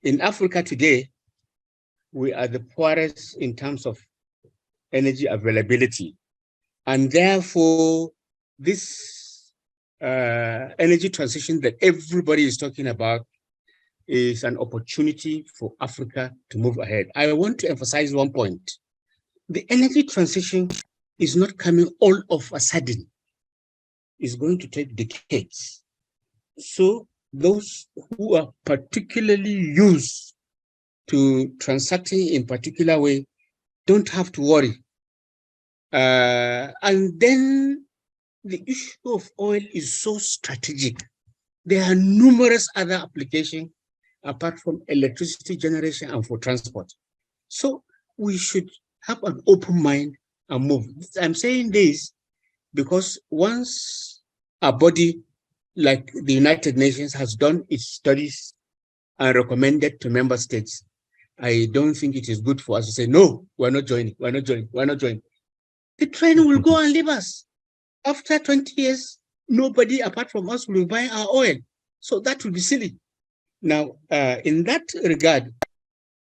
in Africa today, we are the poorest in terms of energy availability. And therefore, this energy transition that everybody is talking about is an opportunity for Africa to move ahead. I want to emphasize one point. The energy transition is not coming all of a sudden. It's going to take decades. So those who are particularly used to transacting in particular way don't have to worry. And then the issue of oil is so strategic. There are numerous other applications apart from electricity generation and for transport. So we should have an open mind and move. I'm saying this because once a body like the United Nations has done its studies and recommended to member states, I don't think it is good for us to say, no, we're not joining, we're not joining, we're not joining. The train will go and leave us. After 20 years, nobody apart from us will buy our oil. So that will be silly. Now, in that regard,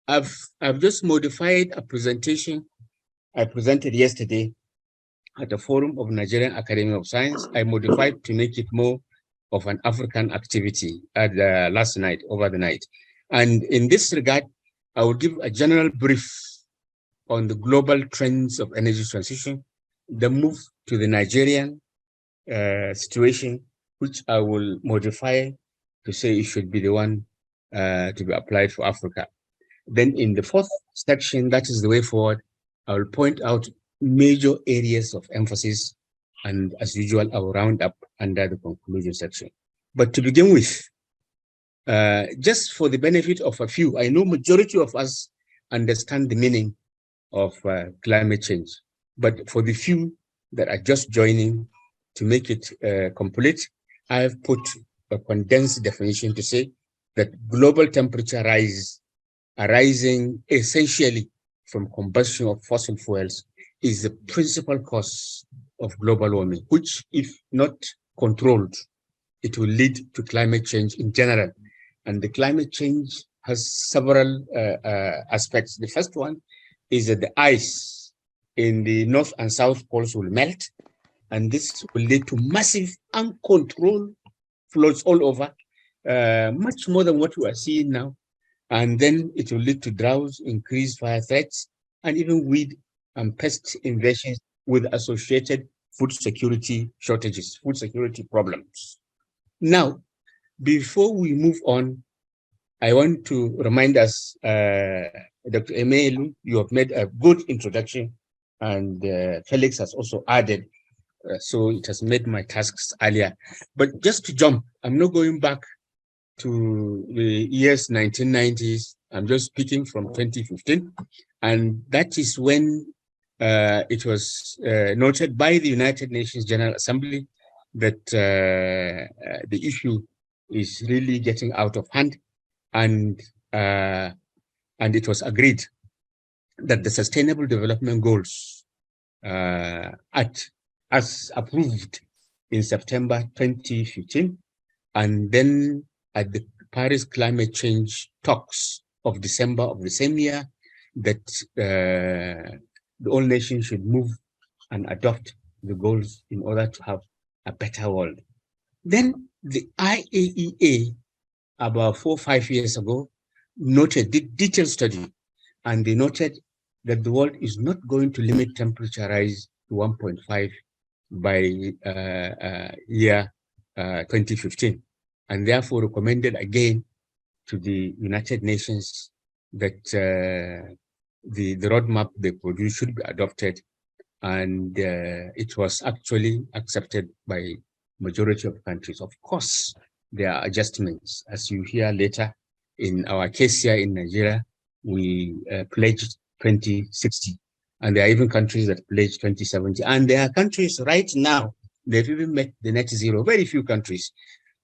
I've just modified a presentation I presented yesterday at the Forum of Nigerian Academy of Science. I modified to make it more of an African activity at last night, over the night. And in this regard, I will give a general brief on the global trends of energy transition, the move to the Nigerian situation, which I will modify to say it should be the one to be applied for Africa. Then in the fourth section, that is the way forward, I will point out major areas of emphasis, and as usual, I will round up under the conclusion section. But to begin with, just for the benefit of a few, I know majority of us understand the meaning of climate change, but for the few that are just joining, to make it complete, I have put a condensed definition to say that global temperature rise arising essentially from combustion of fossil fuels is the principal cause of global warming, which, if not controlled, it will lead to climate change in general. And the climate change has several aspects. The first one is that the ice in the north and south poles will melt, and this will lead to massive uncontrolled floods all over, much more than what we are seeing now. And then it will lead to droughts, increased fire threats, and even weed and pest invasions with associated food security shortages, food security problems. Now, before we move on, I want to remind us, Dr. Emelu, you have made a good introduction, and Felix has also added, so it has made my tasks earlier. But just to jump, I'm not going back to the years 1990s. I'm just speaking from 2015, and that is when it was noted by the United Nations General Assembly that the issue is really getting out of hand, and it was agreed that the Sustainable Development Goals, as approved in September 2015, and then at the Paris climate change talks of December of the same year, that the whole nation should move and adopt the goals in order to have a better world. Then the IAEA, about 4 or 5 years ago, noted the detailed study, and they noted that the world is not going to limit temperature rise to 1.5 by year 2015, and therefore recommended again to the United Nations that the roadmap they produced should be adopted, and it was actually accepted by majority of countries. Of course, there are adjustments, as you hear later. In our case here in Nigeria, we pledged 2060, and there are even countries that pledged 2070, and there are countries right now they've even met the net zero. Very few countries.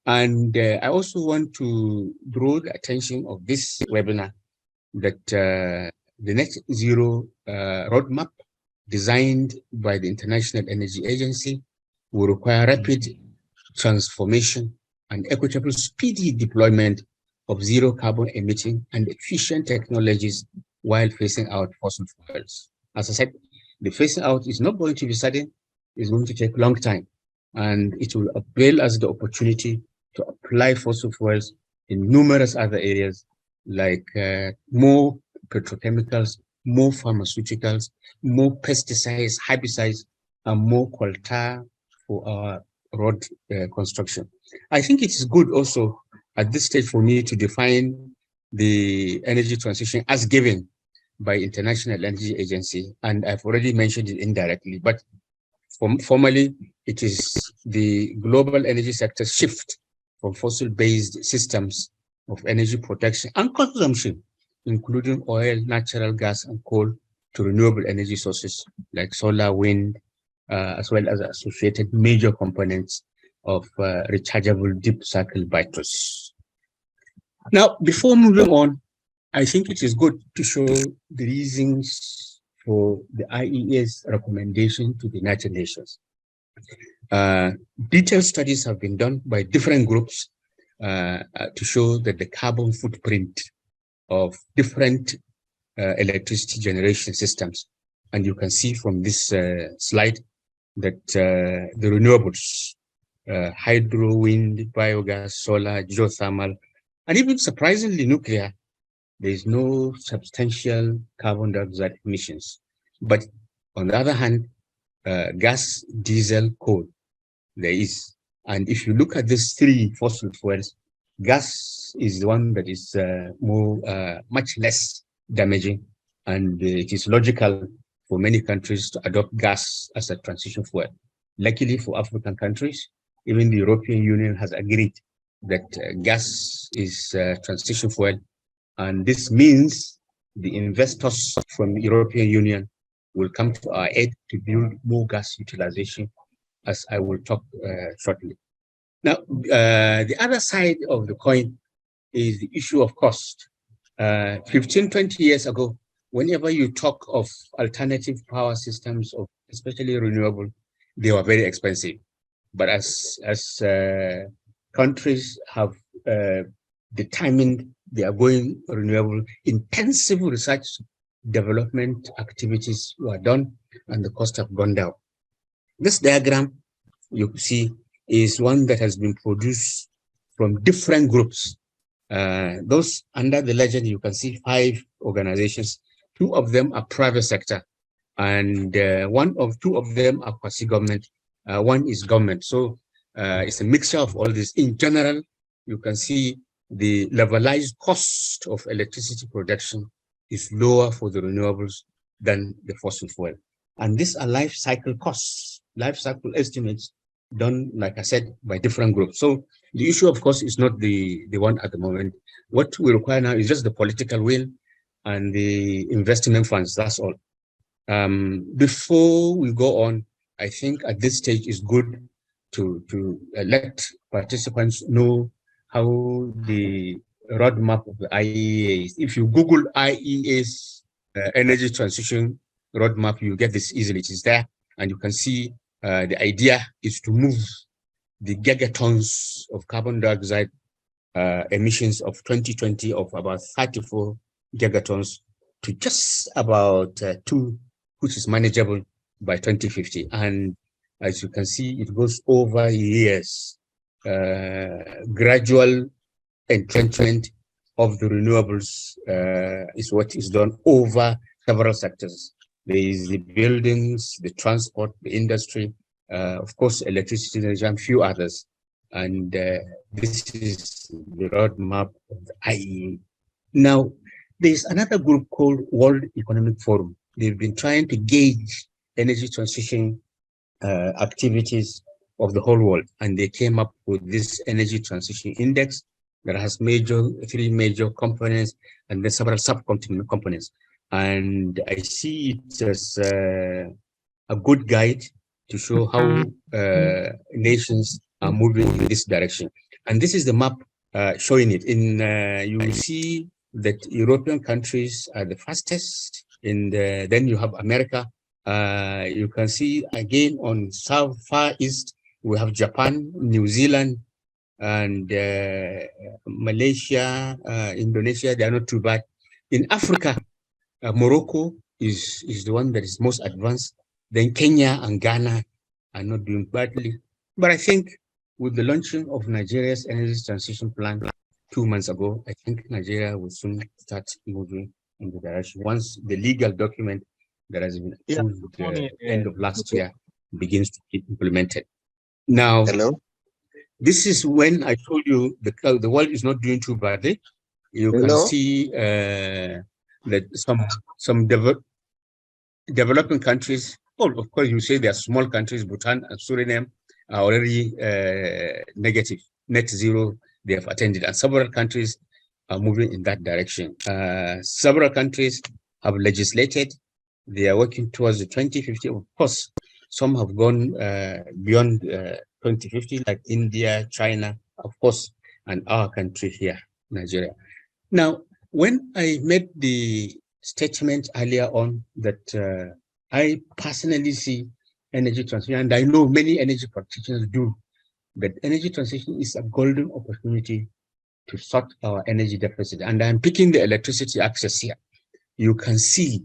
And I also want to draw the attention of this webinar that the net zero roadmap designed by the International Energy Agency will require rapid transformation and equitable, speedy deployment of zero carbon emitting and efficient technologies while phasing out fossil fuels. As I said, the phasing out is not going to be sudden, it's going to take a long time, and it will avail us the opportunity to apply fossil fuels in numerous other areas like more petrochemicals, more pharmaceuticals, more pesticides, herbicides, and more coal for our road construction. I think it is good also at this stage for me to define the energy transition as given by International Energy Agency, and I've already mentioned it indirectly, but formally, it is the global energy sector shift from fossil-based systems of energy production and consumption, including oil, natural gas, and coal, to renewable energy sources like solar, wind, as well as associated major components of rechargeable deep cycle batteries. Now, before moving on, I think it is good to show the reasons for the IEA's recommendation to the United Nations. Detailed studies have been done by different groups to show that the carbon footprint of different electricity generation systems. And you can see from this slide that the renewables, hydro, wind, biogas, solar, geothermal, and even surprisingly nuclear, there is no substantial carbon dioxide emissions. But on the other hand, gas, diesel, coal, there is. And if you look at these three fossil fuels, gas is the one that is much less damaging, and it is logical for many countries to adopt gas as a transition fuel. Luckily for African countries, even the European Union has agreed that gas is a transition fuel, and this means the investors from the European Union will come to our aid to build more gas utilization, as I will talk shortly. Now, the other side of the coin is the issue of cost. 15, 20 years ago, whenever you talk of alternative power systems, of especially renewable, they were very expensive. But as countries have determined they are going renewable, intensive research development activities were done and the cost have gone down. This diagram you see is one that has been produced from different groups. Those under the legend, you can see 5 organizations. 2 of them are private sector, and 2 of them are quasi-government. 1 is government. So it's a mixture of all this. In general, you can see the levelized cost of electricity production is lower for the renewables than the fossil fuel. And these are life cycle costs, life cycle estimates done, like I said, by different groups. So the issue, of course, is not the one at the moment. What we require now is just the political will and the investment funds, that's all. Before we go on, I think at this stage it's good to let participants know how the roadmap of the IEA is. If you Google IEA's energy transition roadmap, you get this easily. It is there, and you can see the idea is to move the gigatons of carbon dioxide emissions of 2020 of about 34 gigatons to just about 2, which is manageable by 2050. And as you can see, it goes over years. Gradual entrenchment of the renewables is what is done over several sectors. There is the buildings, the transport, the industry, of course, electricity, and a few others. And this is the roadmap of the IEA. Now, there's another group called World Economic Forum. They've been trying to gauge energy transition activities of the whole world, and they came up with this energy transition index that has 3 major components and then several sub-components. And I see it as a good guide to show how nations are moving in this direction. And this is the map showing it. You will see that European countries are the fastest. Then you have America. You can see again on far east, we have Japan, New Zealand, and Malaysia, Indonesia, they are not too bad. In Africa, Morocco is the one that is most advanced. Then Kenya and Ghana are not doing badly. But I think with the launching of Nigeria's energy transition plan 2 months ago, I think Nigeria will soon start moving in the direction. Once the legal document that has been approved end of last year begins to be implemented. Now, this is when I told you the world is not doing too badly. You can see that some developing countries, of course, you say they are small countries, Bhutan and Suriname are already negative, net zero, they have attended, and several countries are moving in that direction. Several countries have legislated, they are working towards the 2050. Of course, some have gone beyond 2050, like India, China, of course, and our country here, Nigeria. Now, when I made the statement earlier on that I personally see energy transition, and I know many energy practitioners do, that energy transition is a golden opportunity to sort our energy deficit. And I'm picking the electricity access here. You can see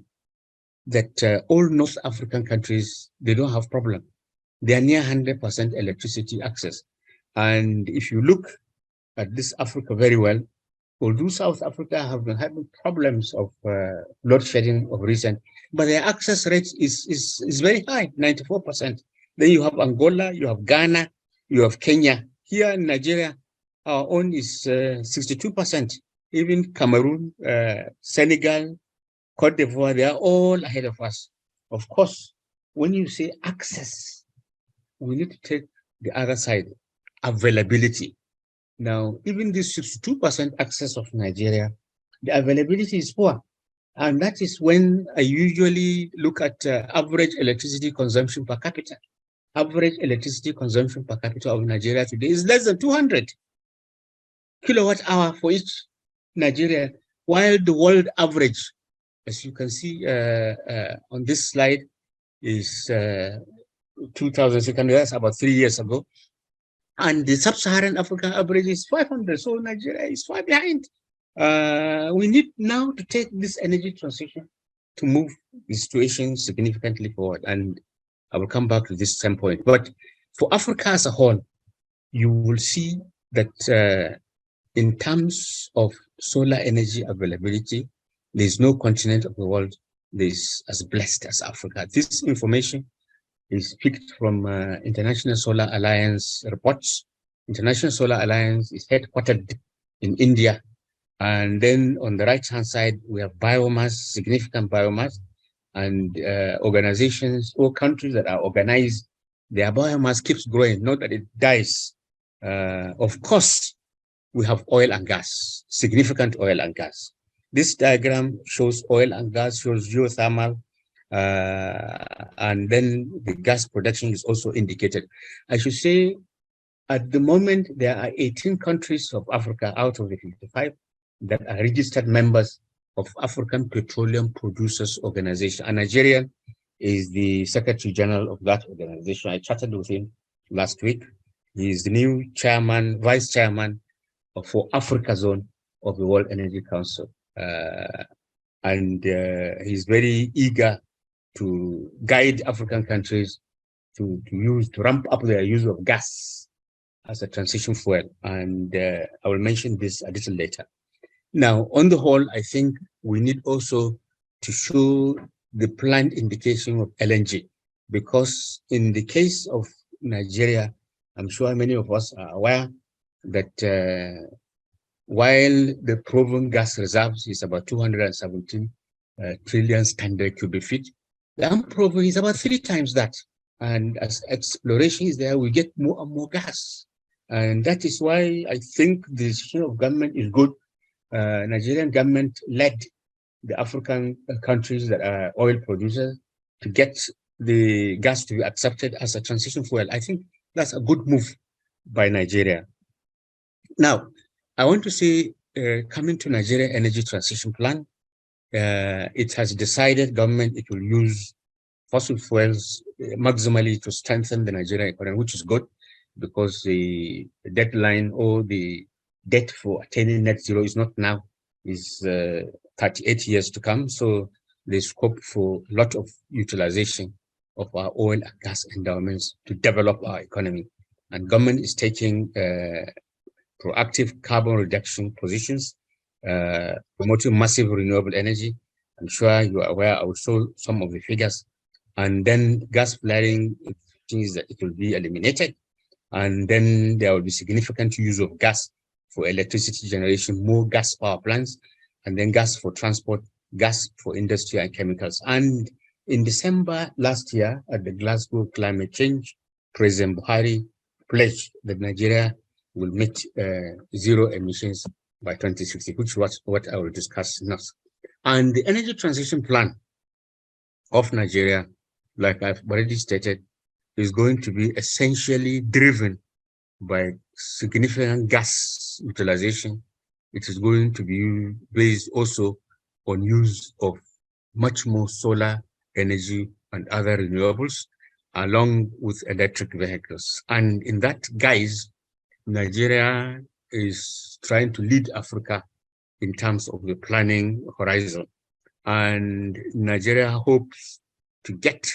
that all North African countries, they don't have problem. They are near 100% electricity access. And if you look at this Africa very well, although South Africa have been having problems of load shedding of recent, but their access rate is very high, 94%. Then you have Angola, you have Ghana, you have Kenya. Here in Nigeria, our own is 62%. Even Cameroon, Senegal, Cote d'Ivoire, they are all ahead of us. Of course, when you say access, we need to take the other side, availability. Now, even this 62% access of Nigeria, the availability is poor. And that is when I usually look at average electricity consumption per capita. Average electricity consumption per capita of Nigeria today is less than 200 kilowatt hour for each Nigerian, while the world average, as you can see on this slide, is 2,600. That's about 3 years ago. And the sub-Saharan African average is 500. So Nigeria is far behind. We need now to take this energy transition to move the situation significantly forward. And I will come back to this same point. But for Africa as a whole, you will see that in terms of solar energy availability, there's no continent of the world that is as blessed as Africa. This information is picked from International Solar Alliance reports. International Solar Alliance is headquartered in India. And then on the right-hand side, we have biomass, significant biomass, and organizations or countries that are organized, their biomass keeps growing, not that it dies. Of course, we have oil and gas, significant oil and gas. This diagram shows oil and gas, shows geothermal, and then the gas production is also indicated. I should say, at the moment, there are 18 countries of Africa out of the 55 that are registered members of African Petroleum Producers Organization. And Nigerian is the Secretary General of that organization. I chatted with him last week. He is the new chairman, vice chairman for Africa Zone of the World Energy Council. And he's very eager to guide African countries to ramp up their use of gas as a transition fuel. And I will mention this a little later. Now, on the whole, I think we need also to show the planned indication of LNG, because in the case of Nigeria, I'm sure many of us are aware that while the proven gas reserves is about 217 trillion standard cubic feet, the unproven is about 3 times that. And as exploration is there, we get more and more gas. And that is why I think the decision of government is good. Nigerian government led the African countries that are oil producers to get the gas to be accepted as a transition fuel. I think that's a good move by Nigeria. Now, I want to say, coming to Nigeria Energy Transition Plan, it has decided government it will use fossil fuels maximally to strengthen the Nigerian economy, which is good. because the deadline or the date for attaining net zero is not now, is 38 years to come. So there's scope for a lot of utilization of our oil and gas endowments to develop our economy. And government is taking proactive carbon reduction positions, promoting massive renewable energy. I'm sure you are aware, I will show some of the figures. And then gas flaring, things that it will be eliminated. And then there will be significant use of gas for electricity generation, more gas power plants, and then gas for transport, gas for industry and chemicals. And in December last year at the Glasgow Climate Change, President Buhari pledged that Nigeria will meet zero emissions by 2060, which was what I will discuss next. And the energy transition plan of Nigeria, like I've already stated, is going to be essentially driven by significant gas utilization. It is going to be based also on use of much more solar energy and other renewables, along with electric vehicles. And in that guise, Nigeria is trying to lead Africa in terms of the planning horizon. And Nigeria hopes to get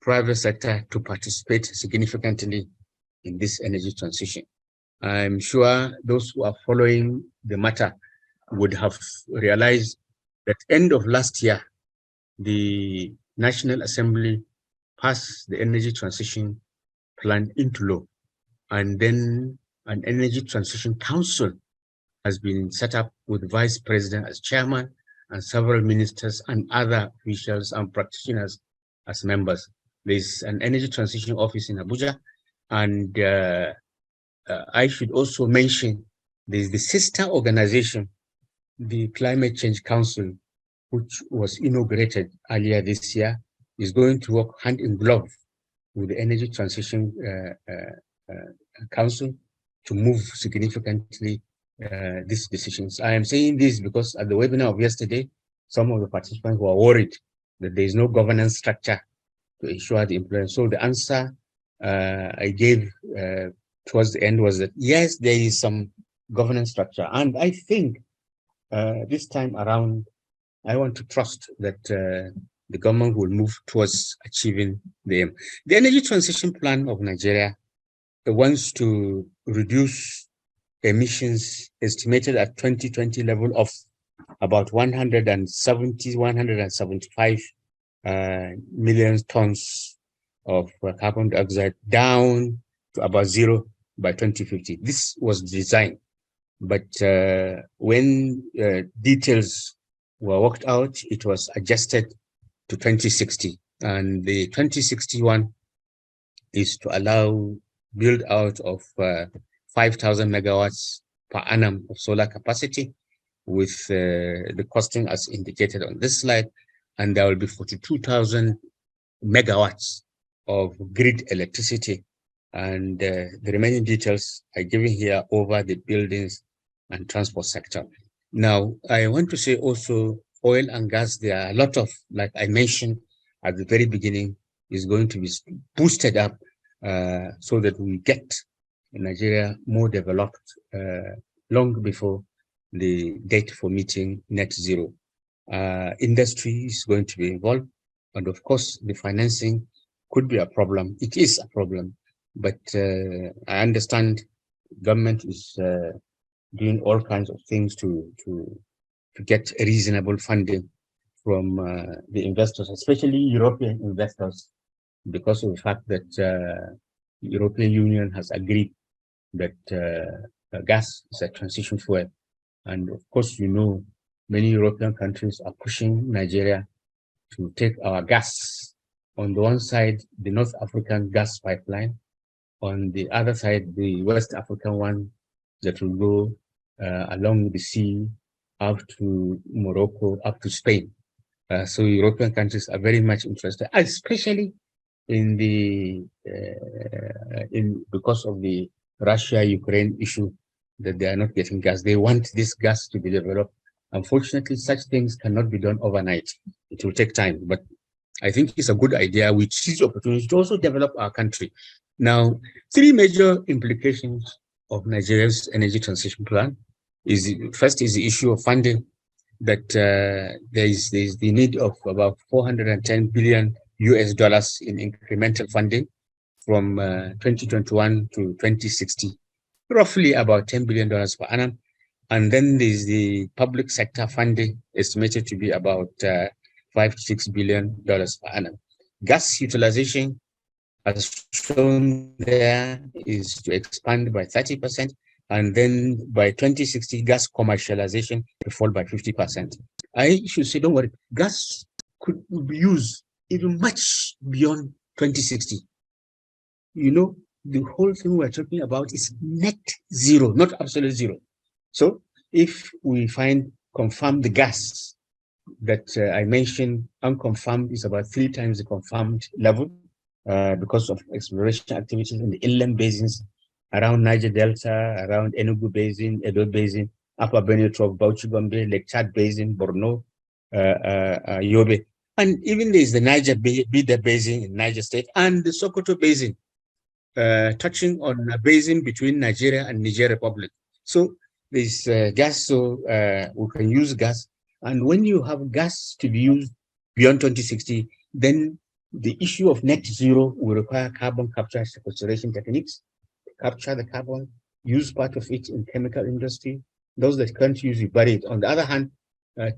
private sector to participate significantly in this energy transition. I'm sure those who are following the matter would have realized that end of last year, the National Assembly passed the Energy Transition Plan into law. And then an Energy Transition Council has been set up with Vice President as chairman and several ministers and other officials and practitioners as members. There's an Energy Transition Office in Abuja, and I should also mention there's the sister organization, the Climate Change Council, which was inaugurated earlier this year, is going to work hand in glove with the Energy Transition Council to move significantly these decisions. I am saying this because at the webinar of yesterday, some of the participants were worried that there is no governance structure to ensure the implementation. So the answer I gave towards the end was that yes, there is some governance structure. And I think this time around, I want to trust that the government will move towards achieving the aim. The Energy Transition Plan of Nigeria wants to reduce emissions estimated at 2020 level of about 175 million tons of carbon dioxide down to about zero by 2050. This was designed, but when details were worked out, it was adjusted to 2060. And the 2061 is to allow build out of 5,000 megawatts per annum of solar capacity, with the costing as indicated on this slide. And there will be 42,000 megawatts of grid electricity. And the remaining details are given here over the buildings and transport sector. Now, I want to say also oil and gas, there are a lot of, like I mentioned at the very beginning, is going to be boosted up so that we get Nigeria more developed long before the date for meeting net zero. Industry is going to be involved. And of course, the financing could be a problem. It is a problem, but I understand government is doing all kinds of things to get reasonable funding from the investors, especially European investors, because of the fact that the European Union has agreed that gas is a transition fuel. And of course, you know, many European countries are pushing Nigeria to take our gas. On the one side, the North African gas pipeline. On the other side, the West African one that will go along the sea up to Morocco, up to Spain. So European countries are very much interested, especially in the because of the Russia-Ukraine issue, that they are not getting gas. They want this gas to be developed. Unfortunately, such things cannot be done overnight. It will take time, but I think it's a good idea. We seize opportunity to also develop our country. Now, three major implications of Nigeria's energy transition plan is first is the issue of funding that there's the need of about 410 billion US dollars in incremental funding from 2021 to 2060, roughly about $10 billion per annum. And then there's the public sector funding estimated to be about $5 to $6 billion per annum. Gas utilization, as shown there, is to expand by 30%. And then by 2060, gas commercialization will fall by 50%. I should say, don't worry, gas could be used even much beyond 2060. You know, the whole thing we're talking about is net zero, not absolute zero. So if we find confirmed the gas that I mentioned, unconfirmed is about 3 times the confirmed level because of exploration activities in the inland basins around Niger Delta, around Enugu Basin, Edo Basin, Upper Benue Trough, Bauchi Gombe, Lake Chad Basin, Borno, Yobe. And even there's the Niger Bida Basin in Niger State and the Sokoto Basin, touching on a basin between Nigeria and Niger Republic. So there's gas, so we can use gas. And when you have gas to be used beyond 2060, then the issue of net zero will require carbon capture and sequestration techniques, capture the carbon, use part of it in chemical industry. Those that can't use it, bury it. On the other hand,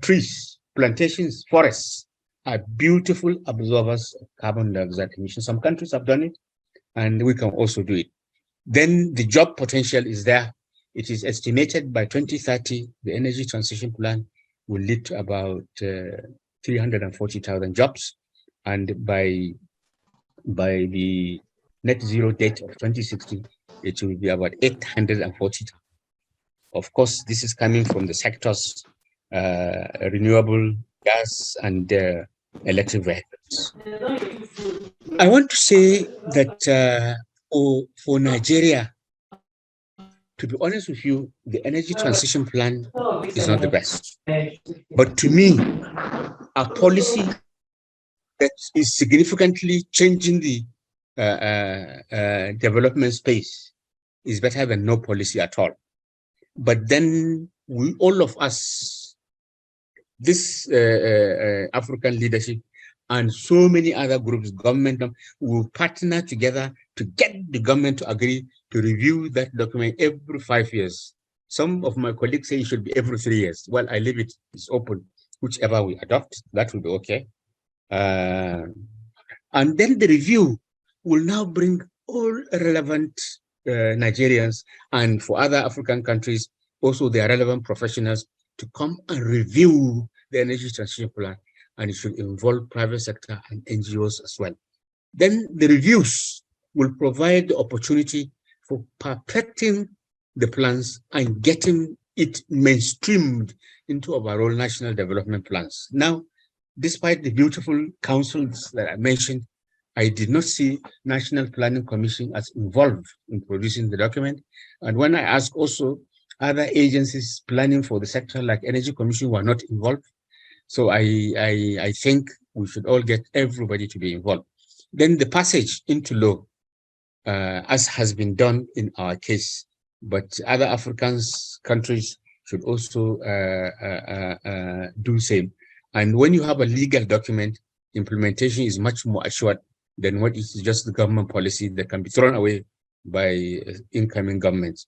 trees, plantations, forests are beautiful absorbers of carbon dioxide emissions. Some countries have done it, and we can also do it. Then the job potential is there. It is estimated by 2030, the energy transition plan will lead to about 340,000 jobs. And by the net zero date of 2060, it will be about 840,000. Of course, this is coming from the sectors, renewable gas and electric vehicles. I want to say that for Nigeria, to be honest with you, the energy transition plan is not the best. But to me, a policy that is significantly changing the development space is better than no policy at all. But then we, all of us, this African leadership and so many other groups, government, will partner together to get the government to agree to review that document every 5 years. Some of my colleagues say it should be every 3 years. Well, I leave it, it's open. Whichever we adopt, that will be okay. And then the review will now bring all relevant Nigerians, and for other African countries, also their relevant professionals, to come and review the energy transition plan, and it should involve private sector and NGOs as well. Then the reviews will provide the opportunity for perfecting the plans and getting it mainstreamed into our national development plans. Now, despite the beautiful councils that I mentioned, I did not see National Planning Commission as involved in producing the document. And when I asked also, other agencies planning for the sector like Energy Commission were not involved. So I think we should all get everybody to be involved. Then the passage into law, as has been done in our case, but other African countries should also do same. And when you have a legal document, implementation is much more assured than what is just the government policy that can be thrown away by incoming governments.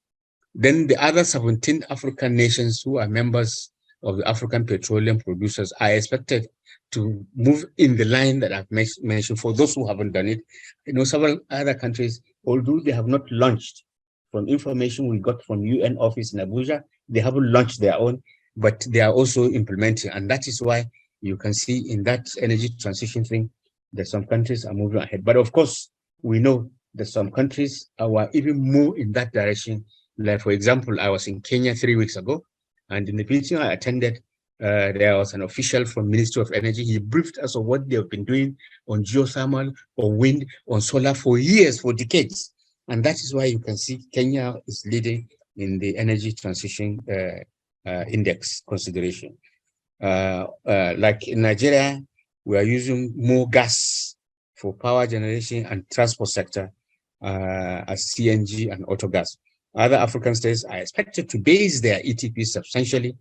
Then the other 17 African nations who are members of the African petroleum producers are expected to move in the line that I've mentioned. For those who haven't done it, you know, several other countries, although they have not launched, from information we got from UN office in Abuja, they haven't launched their own, but they are also implementing. And that is why you can see in that energy transition thing that some countries are moving ahead. But of course, we know that some countries are even more in that direction. Like, for example, I was in Kenya 3 weeks ago, and in the meeting I attended, there was an official from Ministry of Energy. He briefed us on what they have been doing on geothermal, on wind, on solar for years, for decades. And that is why you can see Kenya is leading in the energy transition index consideration. Like in Nigeria, we are using more gas for power generation and transport sector. as CNG and autogas. Other African states are expected to base their ETP substantially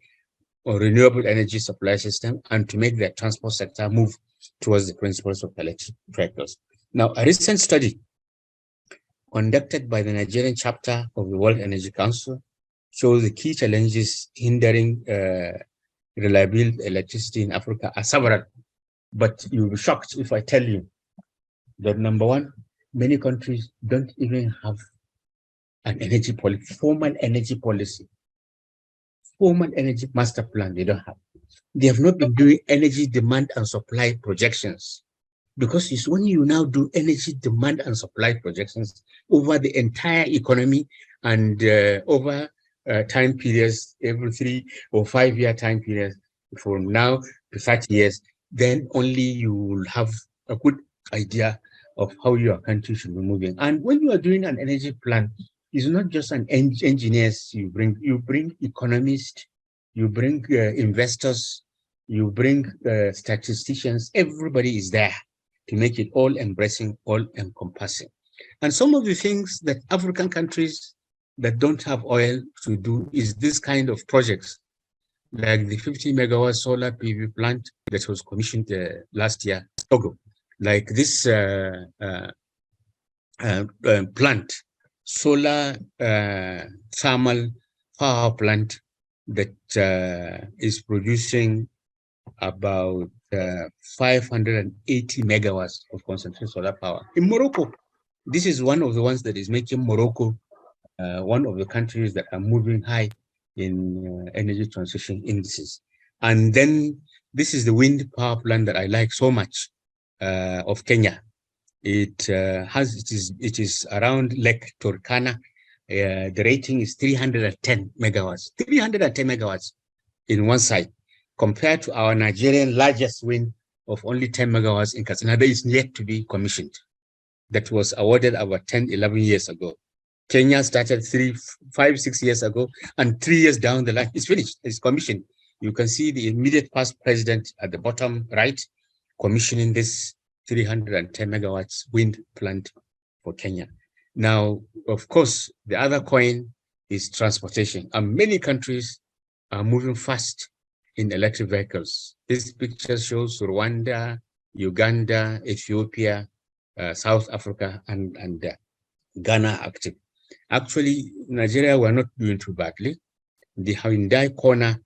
on renewable energy supply system and to make their transport sector move towards the principles of electric vehicles. Now, a recent study conducted by the Nigerian chapter of the World Energy Council shows the key challenges hindering reliable electricity in Africa are several, but you'll be shocked if I tell you that number one, many countries don't even have an energy policy, formal energy policy, formal energy master plan. They don't have. They have not been doing energy demand and supply projections, because it's when you now do energy demand and supply projections over the entire economy and over time periods, every 3 or 5 year time periods, from now to 30 years, then only you will have a good idea of how your country should be moving. And when you are doing an energy plan, it's not just an engineers you bring economists, you bring investors, you bring statisticians, everybody is there to make it all embracing, all encompassing. And some of the things that African countries that don't have oil to do is this kind of projects, like the 50 megawatt solar PV plant that was commissioned last year, Togo, like this plant, solar thermal power plant that is producing about 580 megawatts of concentrated solar power in Morocco. This is one of the ones that is making Morocco one of the countries that are moving high in energy transition indices. And then this is the wind power plant that I like so much of Kenya. It is around Lake Turkana. The rating is 310 megawatts. 310 megawatts in one side, compared to our Nigerian largest wind of only 10 megawatts in Katsina that is yet to be commissioned. That was awarded about 10, 11 years ago. Kenya started 5, 6 years ago, and 3 years down the line, it's finished, it's commissioned. You can see the immediate past president at the bottom right, commissioning this 310 megawatts wind plant for Kenya. Now, of course, the other coin is transportation, and many countries are moving fast in electric vehicles. This picture shows Rwanda, Uganda, Ethiopia, South Africa, and Ghana active. Actually, Nigeria were not doing too badly. The Hyundai Kona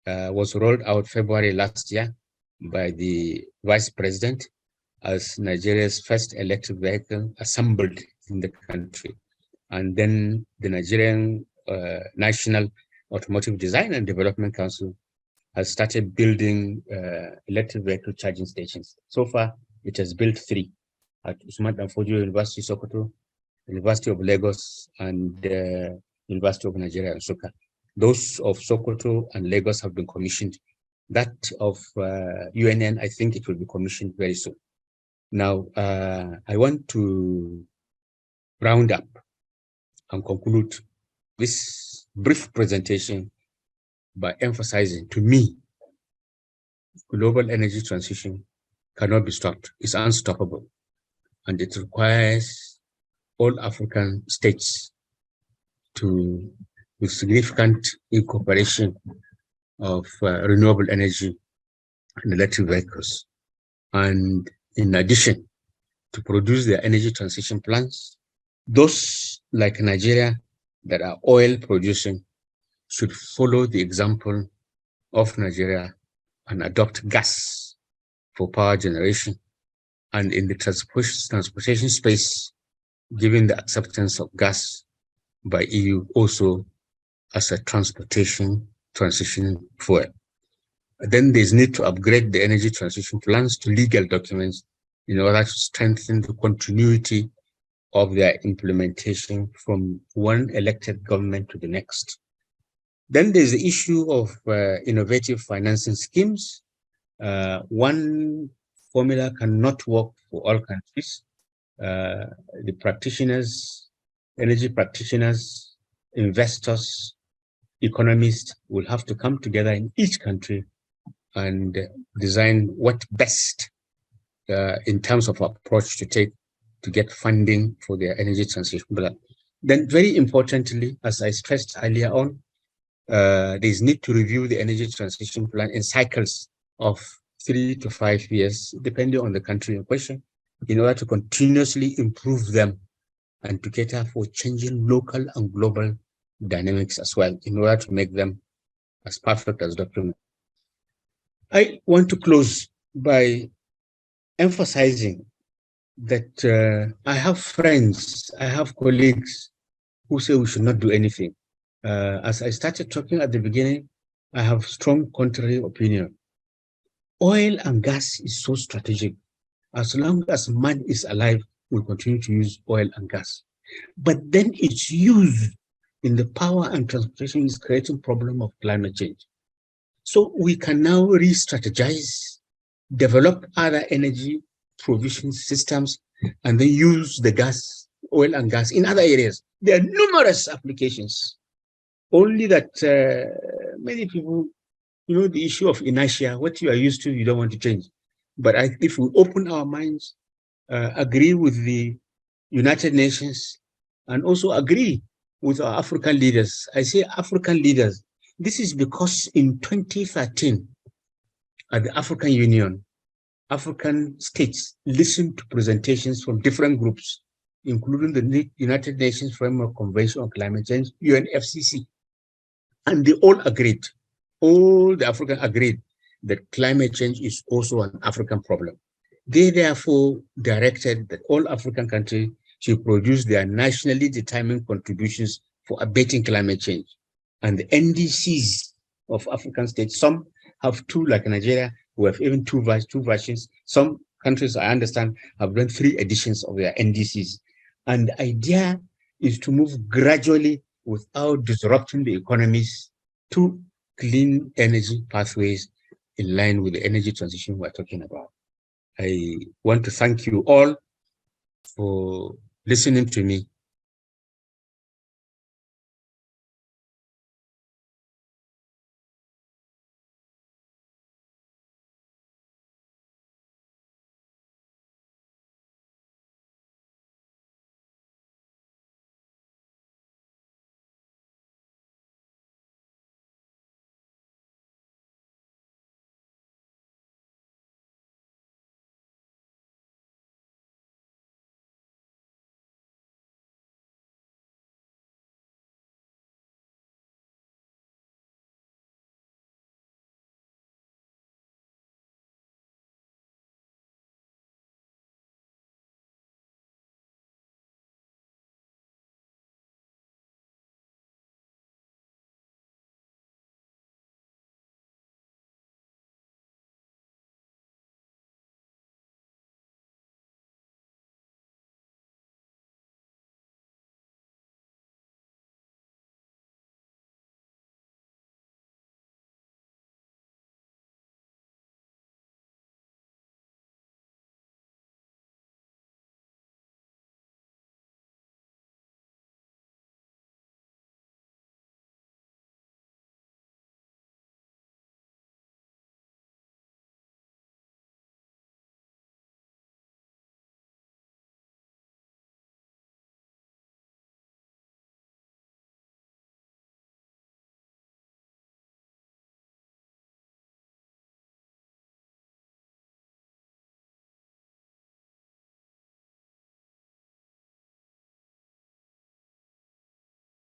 was rolled out February last year by the vice president as Nigeria's first electric vehicle assembled in the country. And then the Nigerian National Automotive Design and Development Council has started building electric vehicle charging stations. So far, it has built 3 at Usman Danfodio University, Sokoto, University of Lagos, and University of Nigeria, Nsukka. Those of Sokoto and Lagos have been commissioned. That of UNN, I think it will be commissioned very soon. Now, I want to round up and conclude this brief presentation by emphasizing, to me, global energy transition cannot be stopped. It's unstoppable. And it requires all African states to, with significant incorporation of renewable energy and electric vehicles. And in addition, to produce their energy transition plans, those like Nigeria that are oil producing should follow the example of Nigeria and adopt gas for power generation. And in the transportation space, given the acceptance of gas by EU also as a transportation transition fuel. Then there's need to upgrade the energy transition plans to legal documents in order to strengthen the continuity of their implementation from one elected government to the next. Then there's the issue of innovative financing schemes. One formula cannot work for all countries. The practitioners, energy practitioners, investors, economists will have to come together in each country and design what best in terms of approach to take to get funding for their energy transition plan. Then very importantly, as I stressed earlier on, there is need to review the energy transition plan in cycles of 3 to 5 years, depending on the country in question, in order to continuously improve them and to cater for changing local and global dynamics as well, in order to make them as perfect as documented. I want to close by emphasizing that I have friends, I have colleagues who say we should not do anything. As I started talking at the beginning, I have strong contrary opinion. Oil and gas is so strategic. As long as man is alive, we'll continue to use oil and gas. But then its use in the power and transportation is creating problem of climate change. So we can now re-strategize, develop other energy provision systems, and then use the gas, oil and gas in other areas. There are numerous applications. Only that many people, the issue of inertia, what you are used to, you don't want to change. But if we open our minds, agree with the United Nations, and also agree with our African leaders. I say African leaders. This is because in 2013, at the African Union, African states listened to presentations from different groups, including the United Nations Framework Convention on Climate Change, UNFCCC. And they all agreed, all the Africans agreed that climate change is also an African problem. They therefore directed that all African countries should produce their nationally determined contributions for abating climate change. And the NDCs of African states, some have two, like Nigeria, who have even two versions. Some countries, I understand, have done 3 editions of their NDCs. And the idea is to move gradually without disrupting the economies to clean energy pathways in line with the energy transition we're talking about. I want to thank you all for listening to me.